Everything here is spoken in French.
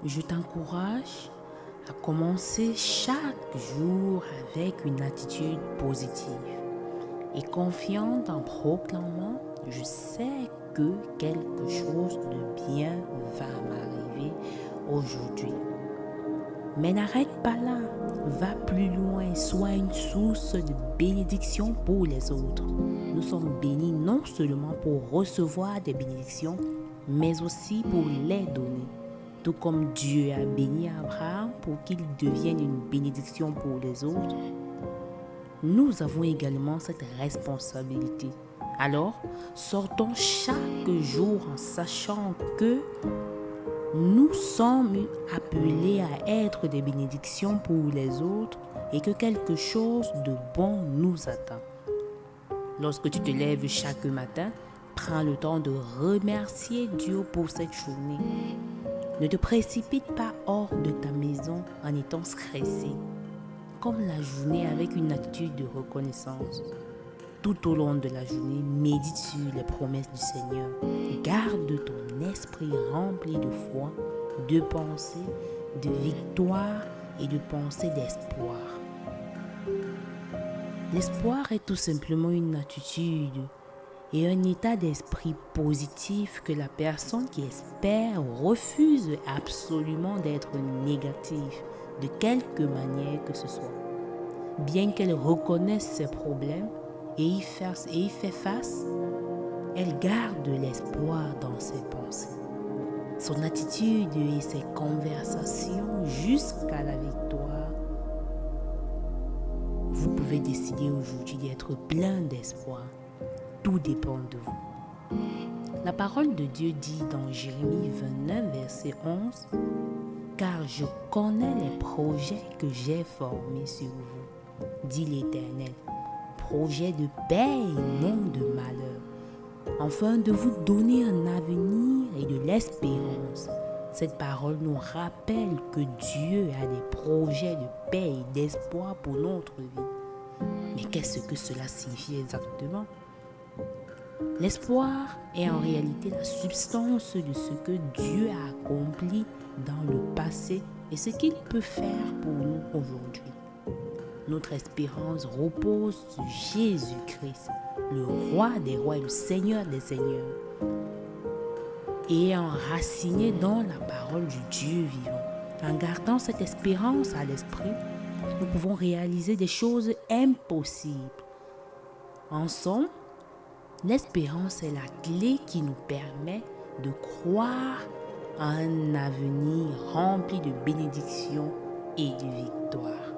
Je t'encourage à commencer chaque jour avec une attitude positive et confiante en proclamant « Je sais que quelque chose de bien va m'arriver aujourd'hui ». Mais n'arrête pas là, va plus loin, sois une source de bénédiction pour les autres. Nous sommes bénis non seulement pour recevoir des bénédictions, mais aussi pour les donner. Tout comme Dieu a béni Abraham pour qu'il devienne une bénédiction pour les autres, nous avons également cette responsabilité. Alors, sortons chaque jour en sachant que nous sommes appelés à être des bénédictions pour les autres et que quelque chose de bon nous attend. Lorsque tu te lèves chaque matin, prends le temps de remercier Dieu pour cette journée. Ne te précipite pas hors de ta maison en étant stressé. Comme la journée avec une attitude de reconnaissance. Tout au long de la journée, médite sur les promesses du Seigneur. Garde ton esprit rempli de foi, de pensée, de victoire et de pensée d'espoir. L'espoir est tout simplement une attitude et un état d'esprit positif que la personne qui espère refuse absolument d'être négative, de quelque manière que ce soit. Bien qu'elle reconnaisse ses problèmes et y fait face, elle garde l'espoir dans ses pensées. Son attitude et ses conversations jusqu'à la victoire. Vous pouvez décider aujourd'hui d'être plein d'espoir. Tout dépend de vous. La parole de Dieu dit dans Jérémie 29, verset 11, « Car je connais les projets que j'ai formés sur vous, dit l'Éternel, projets de paix et non de malheur, afin de vous donner un avenir et de l'espérance. » Cette parole nous rappelle que Dieu a des projets de paix et d'espoir pour notre vie. Mais qu'est-ce que cela signifie exactement? L'espoir est en réalité la substance de ce que Dieu a accompli dans le passé et ce qu'il peut faire pour nous aujourd'hui. Notre espérance repose sur Jésus-Christ, le roi des rois et le Seigneur des seigneurs, et est enraciné dans la parole du Dieu vivant. En gardant cette espérance à l'esprit, nous pouvons réaliser des choses impossibles. En somme, l'espérance est la clé qui nous permet de croire à un avenir rempli de bénédictions et de victoires.